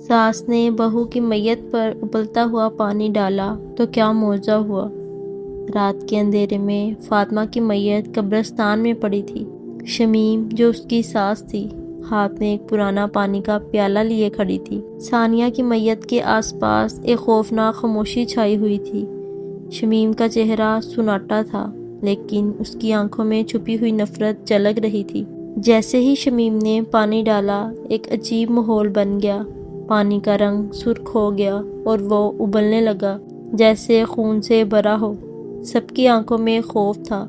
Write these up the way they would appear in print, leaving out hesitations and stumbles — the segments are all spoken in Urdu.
ساس نے بہو کی میت پر ابلتا ہوا پانی ڈالا تو کیا معجزہ ہوا۔ رات کے اندھیرے میں فاطمہ کی میت قبرستان میں پڑی تھی۔ شمیم جو اس کی ساس تھی ہاتھ میں ایک پرانا پانی کا پیالہ لیے کھڑی تھی۔ ثانیہ کی میت کے آس پاس ایک خوفناک خاموشی چھائی ہوئی تھی۔ شمیم کا چہرہ سناٹا تھا لیکن اس کی آنکھوں میں چھپی ہوئی نفرت جھلک رہی تھی۔ جیسے ہی شمیم نے پانی ڈالا ایک عجیب ماحول بن گیا۔ پانی کا رنگ سرخ ہو گیا اور وہ ابلنے لگا جیسے خون سے بھرا ہو۔ سب کی آنکھوں میں خوف تھا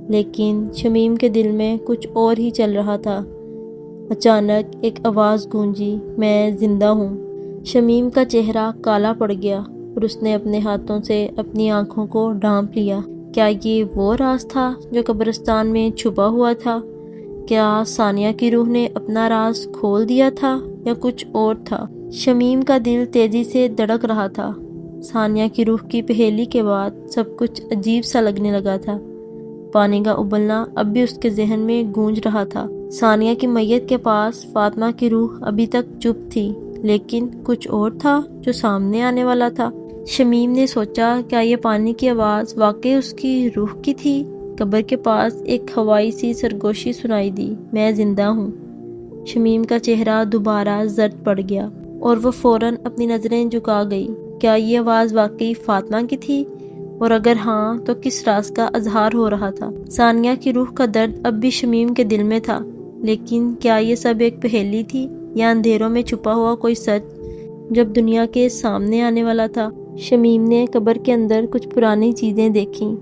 لیکن شمیم کے دل میں کچھ اور ہی چل رہا تھا۔ اچانک ایک آواز گونجی، میں زندہ ہوں۔ شمیم کا چہرہ کالا پڑ گیا اور اس نے اپنے ہاتھوں سے اپنی آنکھوں کو ڈھانپ لیا۔ کیا یہ وہ راز تھا جو قبرستان میں چھپا ہوا تھا؟ کیا ثانیہ کی روح نے اپنا راز کھول دیا تھا یا کچھ اور تھا؟ شمیم کا دل تیزی سے دھڑک رہا تھا۔ ثانیہ کی روح کی پہیلی کے بعد سب کچھ عجیب سا لگنے لگا تھا۔ پانی کا ابلنا اب بھی اس کے ذہن میں گونج رہا تھا۔ ثانیہ کی میت کے پاس فاطمہ کی روح ابھی تک چپ تھی لیکن کچھ اور تھا جو سامنے آنے والا تھا۔ شمیم نے سوچا، کیا یہ پانی کی آواز واقعی اس کی روح کی تھی؟ قبر کے پاس ایک ہوائی سی سرگوشی سنائی دی، میں زندہ ہوں۔ شمیم کا چہرہ دوبارہ زرد پڑ گیا اور وہ فوراً اپنی نظریں جھکا گئی۔ کیا یہ آواز واقعی فاطمہ کی تھی؟ اور اگر ہاں تو کس راز کا اظہار ہو رہا تھا؟ ثانیہ کی روح کا درد اب بھی شمیم کے دل میں تھا لیکن کیا یہ سب ایک پہیلی تھی یا اندھیروں میں چھپا ہوا کوئی سچ جب دنیا کے سامنے آنے والا تھا؟ شمیم نے قبر کے اندر کچھ پرانی چیزیں دیکھیں۔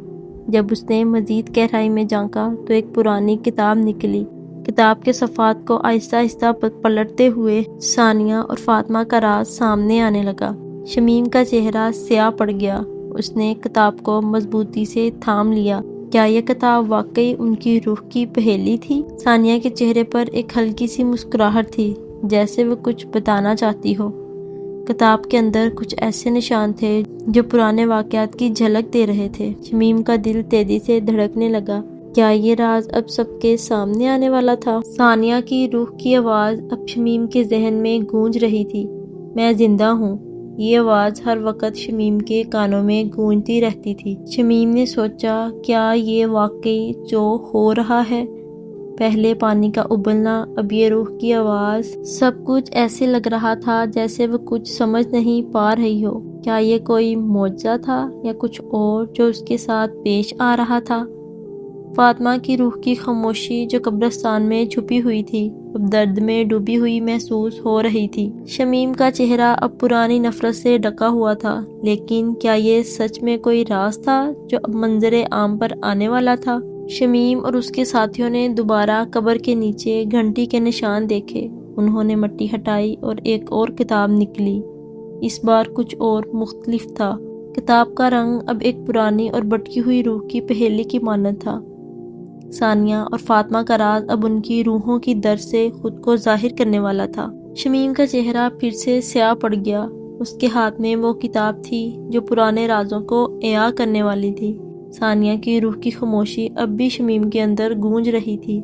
جب اس نے مزید گہرائی میں جھانکا تو ایک پرانی کتاب نکلی۔ کتاب کے صفحات کو آہستہ آہستہ پلٹتے ہوئے ثانیہ اور فاطمہ کا راز سامنے آنے لگا۔ شمیم کا چہرہ سیاہ پڑ گیا۔ اس نے کتاب کو مضبوطی سے تھام لیا۔ کیا یہ کتاب واقعی ان کی روح کی پہیلی تھی؟ ثانیہ کے چہرے پر ایک ہلکی سی مسکراہٹ تھی جیسے وہ کچھ بتانا چاہتی ہو۔ کتاب کے اندر کچھ ایسے نشان تھے جو پرانے واقعات کی جھلک دے رہے تھے۔ شمیم کا دل تیزی سے دھڑکنے لگا۔ کیا یہ راز اب سب کے سامنے آنے والا تھا؟ ثانیہ کی روح کی آواز اب شمیم کے ذہن میں گونج رہی تھی، میں زندہ ہوں۔ یہ آواز ہر وقت شمیم کے کانوں میں گونجتی رہتی تھی۔ شمیم نے سوچا، کیا یہ واقعی جو ہو رہا ہے؟ پہلے پانی کا ابلنا، اب یہ روح کی آواز، سب کچھ ایسے لگ رہا تھا جیسے وہ کچھ سمجھ نہیں پا رہی ہو۔ کیا یہ کوئی معجزہ تھا یا کچھ اور جو اس کے ساتھ پیش آ رہا تھا؟ فاطمہ کی روح کی خاموشی جو قبرستان میں چھپی ہوئی تھی اب درد میں ڈوبی ہوئی محسوس ہو رہی تھی۔ شمیم کا چہرہ اب پرانی نفرت سے ڈھکا ہوا تھا لیکن کیا یہ سچ میں کوئی راز تھا جو اب منظر عام پر آنے والا تھا؟ شمیم اور اس کے ساتھیوں نے دوبارہ قبر کے نیچے گھنٹی کے نشان دیکھے۔ انہوں نے مٹی ہٹائی اور ایک اور کتاب نکلی۔ اس بار کچھ اور مختلف تھا۔ کتاب کا رنگ اب ایک پرانی اور بھٹکی ہوئی روح کی پہیلی کی مانند تھا۔ ثانیہ اور فاطمہ کا راز اب ان کی روحوں کی درد سے خود کو ظاہر کرنے والا تھا۔ شمیم کا چہرہ پھر سے سیاہ پڑ گیا۔ اس کے ہاتھ میں وہ کتاب تھی جو پرانے رازوں کو احاطہ کرنے والی تھی۔ ثانیہ کی روح کی خاموشی اب بھی شمیم کے اندر گونج رہی تھی۔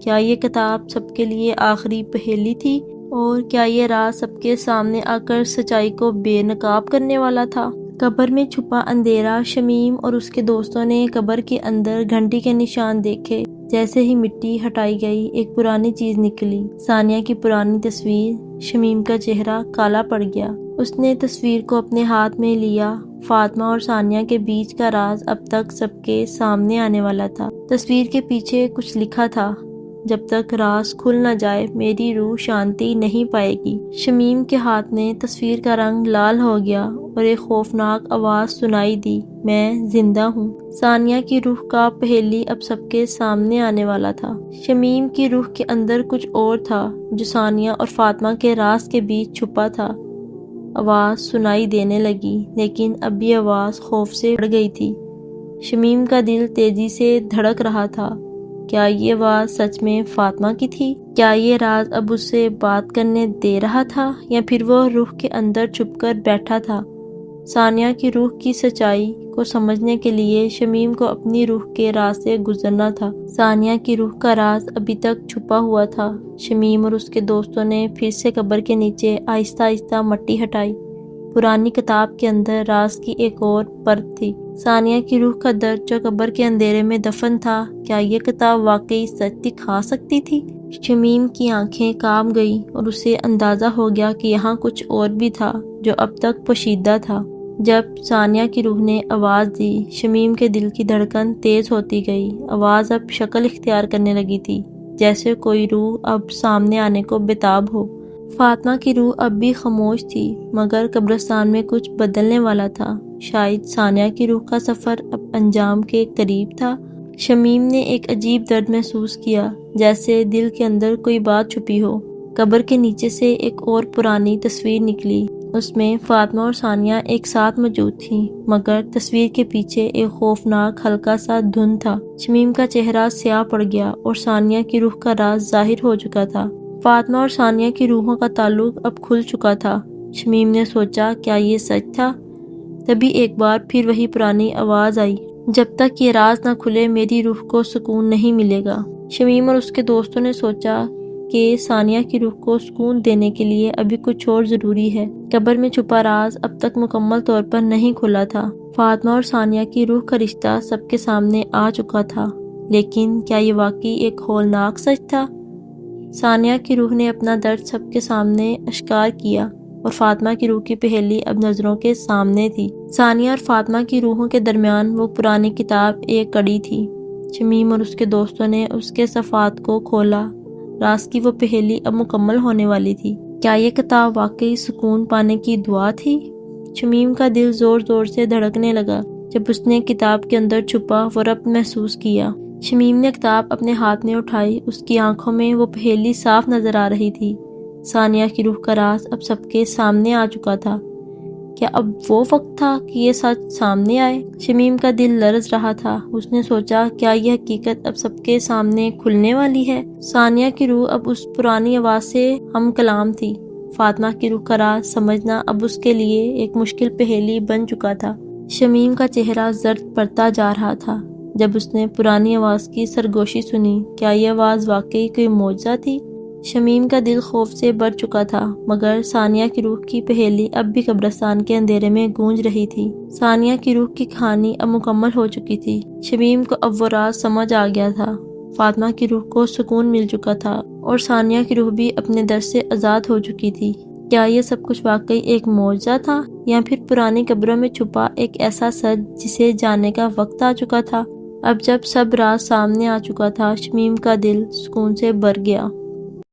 کیا یہ کتاب سب کے لیے آخری پہیلی تھی اور کیا یہ راز سب کے سامنے آ کر سچائی کو بے نقاب کرنے والا تھا؟ قبر میں چھپا اندھیرا۔ شمیم اور اس کے دوستوں نے قبر کے اندر گھنٹی کے نشان دیکھے۔ جیسے ہی مٹی ہٹائی گئی ایک پرانی چیز نکلی، ثانیہ کی پرانی تصویر۔ شمیم کا چہرہ کالا پڑ گیا۔ اس نے تصویر کو اپنے ہاتھ میں لیا۔ فاطمہ اور ثانیہ کے بیچ کا راز اب تک سب کے سامنے آنے والا تھا۔ تصویر کے پیچھے کچھ لکھا تھا، جب تک راز کھل نہ جائے میری روح شانتی نہیں پائے گی۔ شمیم کے ہاتھ میں تصویر کا رنگ لال ہو گیا اور ایک خوفناک آواز سنائی دی، میں زندہ ہوں۔ ثانیہ کی روح کا پہیلی اب سب کے سامنے آنے والا تھا۔ شمیم کی روح کے اندر کچھ اور تھا جو ثانیہ اور فاطمہ کے راز کے بیچ چھپا تھا۔ آواز سنائی دینے لگی لیکن اب یہ آواز خوف سے بڑھ گئی تھی۔ شمیم کا دل تیزی سے دھڑک رہا تھا۔ کیا یہ آواز سچ میں فاطمہ کی تھی؟ کیا یہ راز اب اسے بات کرنے دے رہا تھا یا پھر وہ روح کے اندر چھپ کر بیٹھا تھا ثانیہ کی روح کی سچائی کو سمجھنے کے لیے شمیم کو اپنی روح کے راز سے گزرنا تھا۔ ثانیہ کی روح کا راز ابھی تک چھپا ہوا تھا۔ شمیم اور اس کے دوستوں نے پھر سے قبر کے نیچے آہستہ آہستہ مٹی ہٹائی۔ پرانی کتاب کے اندر راز کی ایک اور پرت تھی۔ ثانیہ کی روح کا درد جو قبر کے اندھیرے میں دفن تھا، کیا یہ کتاب واقعی سچ دکھا سکتی تھی؟ شمیم کی آنکھیں کانپ گئیں اور اسے اندازہ ہو گیا کہ یہاں کچھ اور بھی تھا جو اب تک پوشیدہ تھا۔ جب ثانیہ کی روح نے آواز دی، شمیم کے دل کی دھڑکن تیز ہوتی گئی۔ آواز اب شکل اختیار کرنے لگی تھی، جیسے کوئی روح اب سامنے آنے کو بےتاب ہو۔ فاطمہ کی روح اب بھی خاموش تھی، مگر قبرستان میں کچھ بدلنے والا تھا۔ شاید ثانیہ کی روح کا سفر اب انجام کے قریب تھا۔ شمیم نے ایک عجیب درد محسوس کیا، جیسے دل کے اندر کوئی بات چھپی ہو۔ قبر کے نیچے سے ایک اور پرانی تصویر نکلی۔ اس میں فاطمہ اور ثانیہ ایک ساتھ موجود تھیں، مگر تصویر کے پیچھے ایک خوفناک ہلکا سا دھند تھا۔ شمیم کا چہرہ سیاہ پڑ گیا اور ثانیہ کی روح کا راز ظاہر ہو چکا تھا۔ فاطمہ اور ثانیہ کی روحوں کا تعلق اب کھل چکا تھا۔ شمیم نے سوچا، کیا یہ سچ تھا؟ تبھی ایک بار پھر وہی پرانی آواز آئی، جب تک یہ راز نہ کھلے میری روح کو سکون نہیں ملے گا۔ شمیم اور اس کے دوستوں نے سوچا کہ ثانیہ کی روح کو سکون دینے کے لیے ابھی کچھ اور ضروری ہے۔ قبر میں چھپا راز اب تک مکمل طور پر نہیں کھلا تھا۔ فاطمہ اور ثانیہ کی روح کا رشتہ سب کے سامنے آ چکا تھا، لیکن کیا یہ واقعی ایک ہولناک سچ تھا؟ ثانیہ کی روح نے اپنا درد سب کے سامنے اشکار کیا اور فاطمہ کی روح کی پہیلی اب نظروں کے سامنے تھی۔ ثانیہ اور فاطمہ کی روحوں کے درمیان وہ پرانی کتاب ایک کڑی تھی۔ شمیم اور اس کے دوستوں نے اس کے صفحات کو کھولا۔ راز کی وہ پہیلی اب مکمل ہونے والی تھی۔ کیا یہ کتاب واقعی سکون پانے کی دعا تھی؟ شمیم کا دل زور زور سے دھڑکنے لگا جب اس نے کتاب کے اندر چھپا وہ ربط محسوس کیا۔ شمیم نے کتاب اپنے ہاتھ میں اٹھائی، اس کی آنکھوں میں وہ پہیلی صاف نظر آ رہی تھی۔ ثانیہ کی روح کا راز اب سب کے سامنے آ چکا تھا۔ کیا اب وہ وقت تھا کہ یہ سچ سامنے آئے؟ شمیم کا دل لرز رہا تھا۔ اس نے سوچا، کیا یہ حقیقت اب سب کے سامنے کھلنے والی ہے؟ ثانیہ کی روح اب اس پرانی آواز سے ہم کلام تھی۔ فاطمہ کی روح کا راز سمجھنا اب اس کے لیے ایک مشکل پہیلی بن چکا تھا۔ شمیم کا چہرہ زرد پڑتا جا رہا تھا جب اس نے پرانی آواز کی سرگوشی سنی۔ کیا یہ آواز واقعی کوئی معجزہ تھی؟ شمیم کا دل خوف سے بھر چکا تھا، مگر ثانیہ کی روح کی پہیلی اب بھی قبرستان کے اندھیرے میں گونج رہی تھی۔ ثانیہ کی روح کی کہانی اب مکمل ہو چکی تھی۔ شمیم کو اب وہ راز سمجھ آ گیا تھا۔ فاطمہ کی روح کو سکون مل چکا تھا اور ثانیہ کی روح بھی اپنے درد سے آزاد ہو چکی تھی۔ کیا یہ سب کچھ واقعی ایک معجزہ تھا یا پھر پرانی قبروں میں چھپا ایک ایسا سچ جسے جاننے کا وقت آ چکا تھا؟ اب جب سب راز سامنے آ چکا تھا، شمیم کا دل سکون سے بھر گیا۔